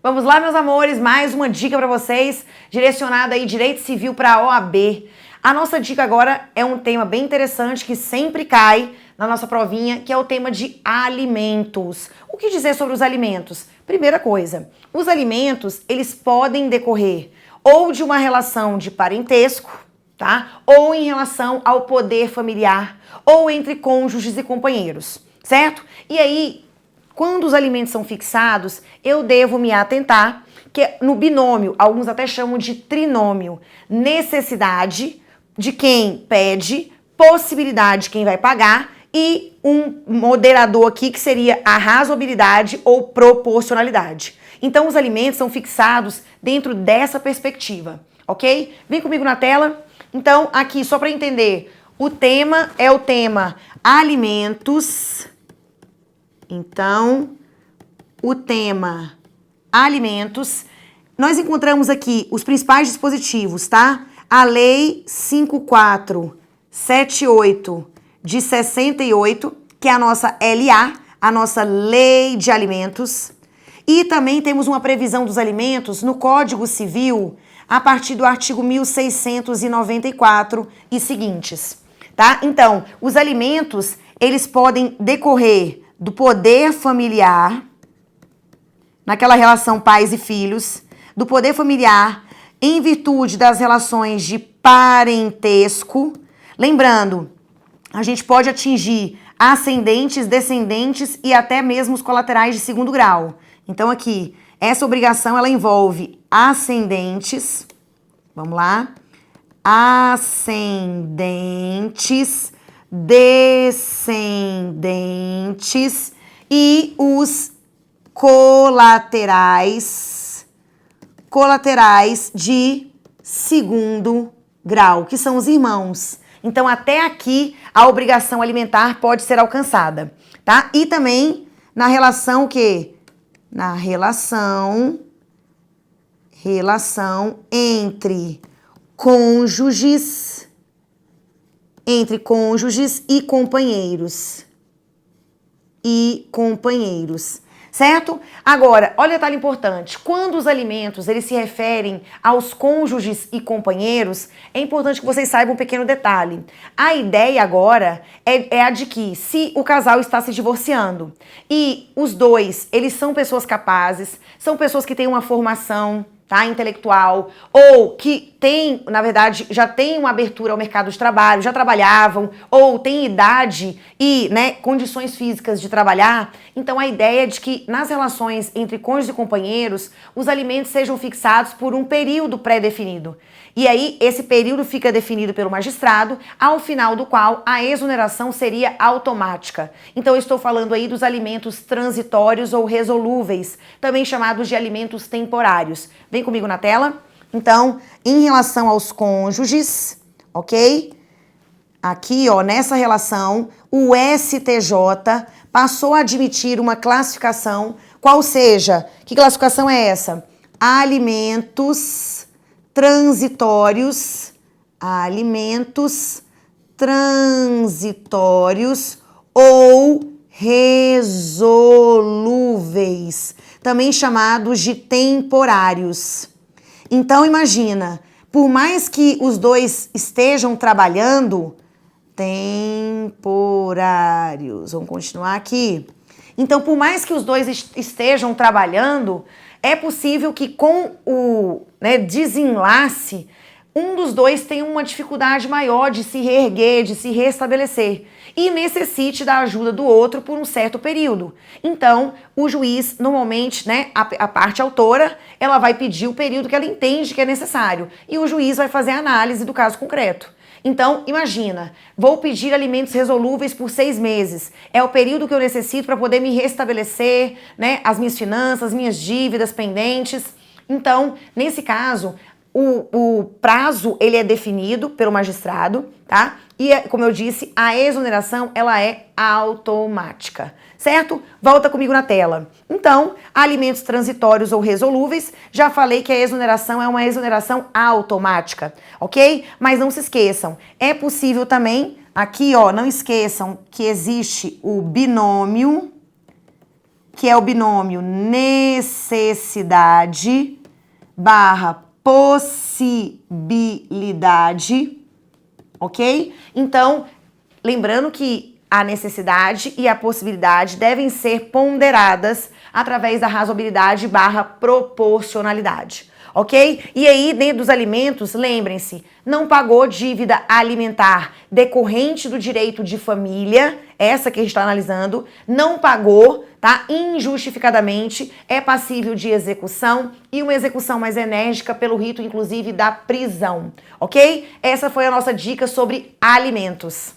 Vamos lá, meus amores, mais uma dica para vocês, direcionada aí Direito Civil para a OAB. A nossa dica agora é um tema bem interessante que sempre cai na nossa provinha, que é o tema de alimentos. O que dizer sobre os alimentos? Primeira coisa, os alimentos, eles podem decorrer ou de uma relação de parentesco, tá? Ou em relação ao poder familiar, ou entre cônjuges e companheiros, certo? E aí, quando os alimentos são fixados, eu devo me atentar que no binômio, alguns até chamam de trinômio, necessidade de quem pede, possibilidade de quem vai pagar e um moderador aqui que seria a razoabilidade ou proporcionalidade. Então os alimentos são fixados dentro dessa perspectiva, ok? Vem comigo na tela. Então aqui, só para entender, o tema é o tema alimentos. Então, o tema alimentos, nós encontramos aqui os principais dispositivos, tá? A Lei 5478 de 68, que é a nossa LA, a nossa Lei de Alimentos. E também temos uma previsão dos alimentos no Código Civil, a partir do artigo 1694 e seguintes, tá? Então, os alimentos, eles podem decorrer do poder familiar, naquela relação pais e filhos, do poder familiar em virtude das relações de parentesco. Lembrando, a gente pode atingir ascendentes, descendentes e até mesmo os colaterais de segundo grau. Então aqui, essa obrigação ela envolve ascendentes, vamos lá, ascendentes, descendentes e os colaterais de segundo grau, que são os irmãos. Então, até aqui, a obrigação alimentar pode ser alcançada, tá? E também na relação que? Na relação entre cônjuges e companheiros. Certo? Agora, olha o detalhe importante. Quando os alimentos eles se referem aos cônjuges e companheiros, é importante que vocês saibam um pequeno detalhe. A ideia agora é a de que se o casal está se divorciando e os dois, eles são pessoas capazes, são pessoas que têm uma formação, tá, intelectual, ou que tem, na verdade, já tem uma abertura ao mercado de trabalho, já trabalhavam, ou tem idade e, né, condições físicas de trabalhar, então a ideia é de que nas relações entre cônjuges e companheiros, os alimentos sejam fixados por um período pré-definido. E aí, esse período fica definido pelo magistrado, ao final do qual a exoneração seria automática. Então, eu estou falando aí dos alimentos transitórios ou resolúveis, também chamados de alimentos temporários. Vem comigo na tela. Então, em relação aos cônjuges, ok? Aqui, ó, nessa relação, o STJ passou a admitir uma classificação, qual seja, que classificação é essa? Alimentos transitórios ou resolúveis, também chamados de temporários. Então, imagina, por mais que os dois estejam trabalhando, temporários, vamos continuar aqui. Então, por mais que os dois estejam trabalhando, é possível que com o desenlace, um dos dois tenha uma dificuldade maior de se reerguer, de se restabelecer e necessite da ajuda do outro por um certo período. Então, o juiz, normalmente, né, a parte autora, ela vai pedir o período que ela entende que é necessário e o juiz vai fazer a análise do caso concreto. Então, imagina, vou pedir alimentos resolúveis por 6 meses. É o período que eu necessito para poder me restabelecer, né, as minhas finanças, minhas dívidas pendentes. Então, nesse caso, o prazo ele é definido pelo magistrado, tá? E, como eu disse, a exoneração, ela é automática, certo? Volta comigo na tela. Então, alimentos transitórios ou resolúveis, já falei que a exoneração é uma exoneração automática, ok? Mas não se esqueçam, é possível também, aqui, ó, não esqueçam que existe o binômio, que é o binômio necessidade barra possibilidade, ok? Então, lembrando que a necessidade e a possibilidade devem ser ponderadas através da razoabilidade barra proporcionalidade, ok? E aí, dentro dos alimentos, lembrem-se, não pagou dívida alimentar decorrente do direito de família, essa que a gente está analisando, não pagou, tá? Injustificadamente, é passível de execução e uma execução mais enérgica pelo rito, inclusive, da prisão, ok? Essa foi a nossa dica sobre alimentos.